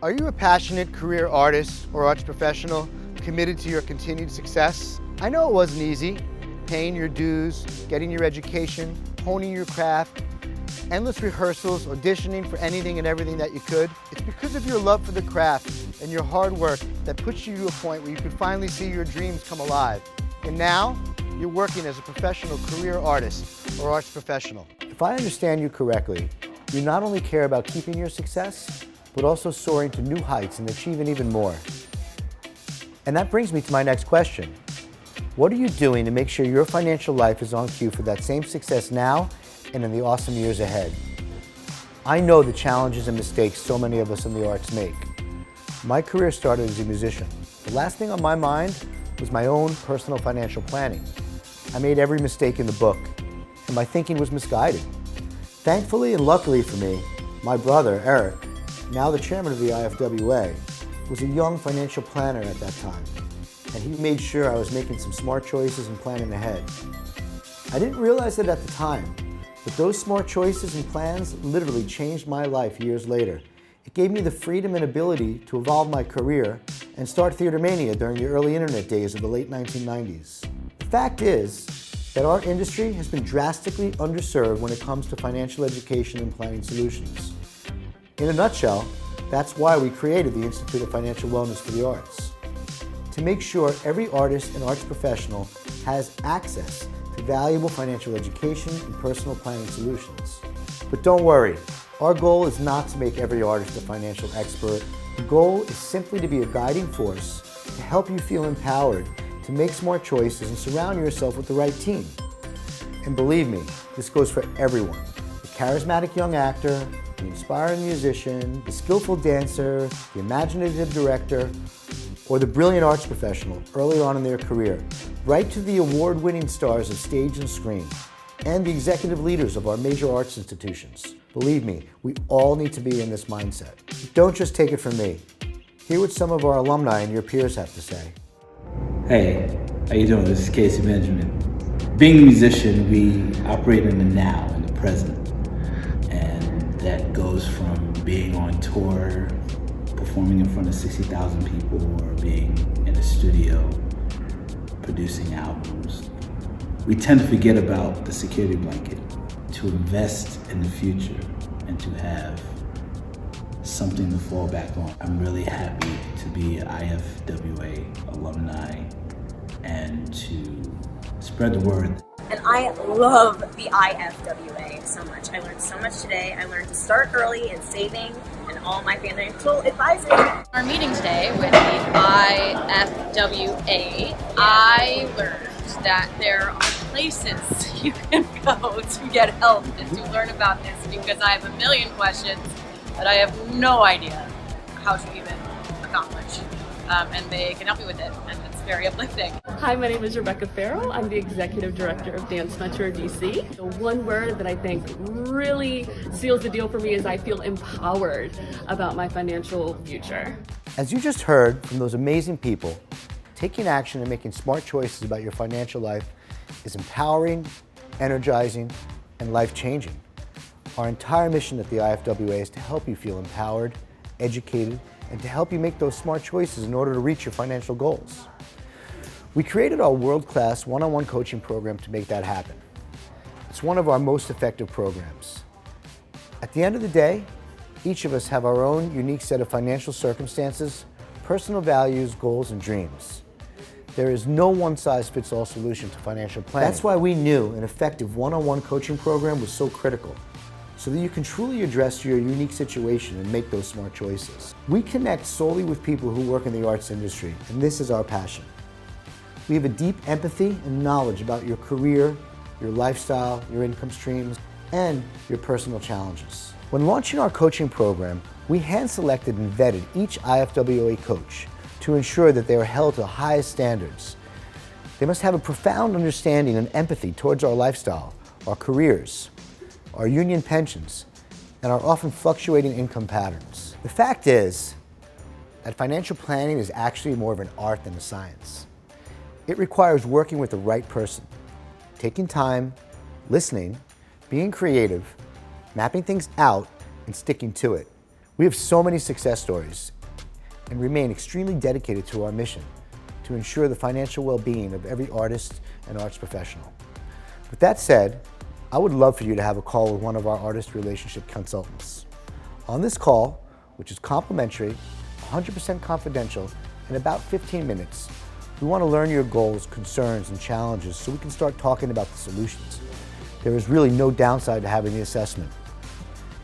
Are you a passionate career artist or arts professional committed to your continued success? I know it wasn't easy, paying your dues, getting your education, honing your craft, endless rehearsals, auditioning for anything and everything that you could. It's because of your love for the craft and your hard work that puts you to a point where you can finally see your dreams come alive. And now, you're working as a professional career artist or arts professional. If I understand you correctly, you not only care about keeping your success, but also soaring to new heights and achieving even more. And that brings me to my next question. What are you doing to make sure your financial life is on cue for that same success now and in the awesome years ahead? I know the challenges and mistakes so many of us in the arts make. My career started as a musician. The last thing on my mind was my own personal financial planning. I made every mistake in the book, and my thinking was misguided. Thankfully and luckily for me, my brother, Erik, now the chairman of the IFWA, was a young financial planner at that time, and he made sure I was making some smart choices and planning ahead. I didn't realize it at the time, but those smart choices and plans literally changed my life years later. It gave me the freedom and ability to evolve my career and start Theater Mania during the early internet days of the late 1990s. The fact is that our industry has been drastically underserved when it comes to financial education and planning solutions. In a nutshell, that's why we created the Institute of Financial Wellness for the Arts, to make sure every artist and arts professional has access to valuable financial education and personal planning solutions. But don't worry, our goal is not to make every artist a financial expert. The goal is simply to be a guiding force to help you feel empowered to make smart choices and surround yourself with the right team. And believe me, this goes for everyone. The charismatic young actor, the inspiring musician, the skillful dancer, the imaginative director, or the brilliant arts professional early on in their career, right to the award-winning stars of stage and screen, and the executive leaders of our major arts institutions. Believe me, we all need to be in this mindset. Don't just take it from me. Hear what some of our alumni and your peers have to say. Hey, how you doing? This is Casey Benjamin. Being a musician, we operate in the now, in the present. And that goes from being on tour, performing in front of 60,000 people, or being in a studio, producing albums. We tend to forget about the security blanket, to invest in the future and to have something to fall back on. I'm really happy to be an IFWA alumni and to spread the word. And I love the IFWA so much. I learned so much today. I learned to start early in saving and all my financial advisors. Our meeting today with the IFWA, I learned that there are places you can go to get help and to learn about this, because I have a million questions that I have no idea how to even accomplish. And they can help me with it, and it's very uplifting. Hi, my name is Rebecca Farrell. I'm the Executive Director of Dance Metro DC. The one word that I think really seals the deal for me is I feel empowered about my financial future. As you just heard from those amazing people, taking action and making smart choices about your financial life is empowering, energizing, and life-changing. Our entire mission at the IFWA is to help you feel empowered, educated, and to help you make those smart choices in order to reach your financial goals. We created our world-class one-on-one coaching program to make that happen. It's one of our most effective programs. At the end of the day, each of us have our own unique set of financial circumstances, personal values, goals, and dreams. There is no one-size-fits-all solution to financial planning. That's why we knew an effective one-on-one coaching program was so critical, so that you can truly address your unique situation and make those smart choices. We connect solely with people who work in the arts industry, and this is our passion. We have a deep empathy and knowledge about your career, your lifestyle, your income streams, and your personal challenges. When launching our coaching program, we hand-selected and vetted each IFWA coach to ensure that they are held to the highest standards. They must have a profound understanding and empathy towards our lifestyle, our careers, our union pensions, and our often fluctuating income patterns. The fact is that financial planning is actually more of an art than a science. It requires working with the right person, taking time, listening, being creative, mapping things out, and sticking to it. We have so many success stories and remain extremely dedicated to our mission to ensure the financial well-being of every artist and arts professional. With that said, I would love for you to have a call with one of our artist relationship consultants. On this call, which is complimentary, 100% confidential, in about 15 minutes, we want to learn your goals, concerns, and challenges so we can start talking about the solutions. There is really no downside to having the assessment.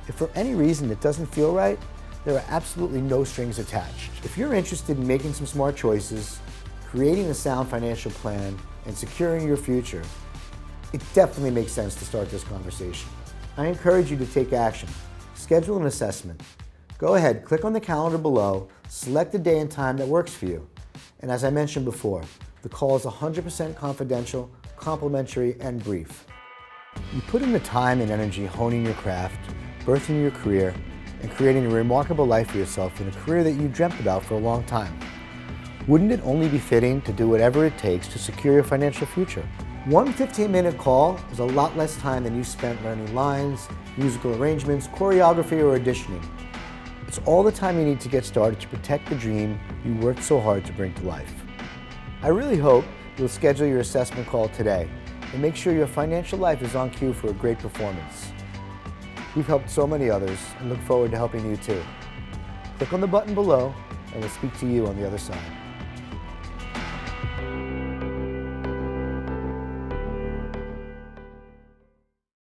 If for any reason it doesn't feel right, there are absolutely no strings attached. If you're interested in making some smart choices, creating a sound financial plan, and securing your future, it definitely makes sense to start this conversation. I encourage you to take action. Schedule an assessment. Go ahead, click on the calendar below, select a day and time that works for you. And as I mentioned before, the call is 100% confidential, complimentary, and brief. You put in the time and energy honing your craft, birthing your career, and creating a remarkable life for yourself in a career that you dreamt about for a long time. Wouldn't it only be fitting to do whatever it takes to secure your financial future? One 15-minute call is a lot less time than you spent learning lines, musical arrangements, choreography, or auditioning. It's all the time you need to get started to protect the dream you worked so hard to bring to life. I really hope you'll schedule your assessment call today and make sure your financial life is on cue for a great performance. We've helped so many others and look forward to helping you too. Click on the button below and we'll speak to you on the other side.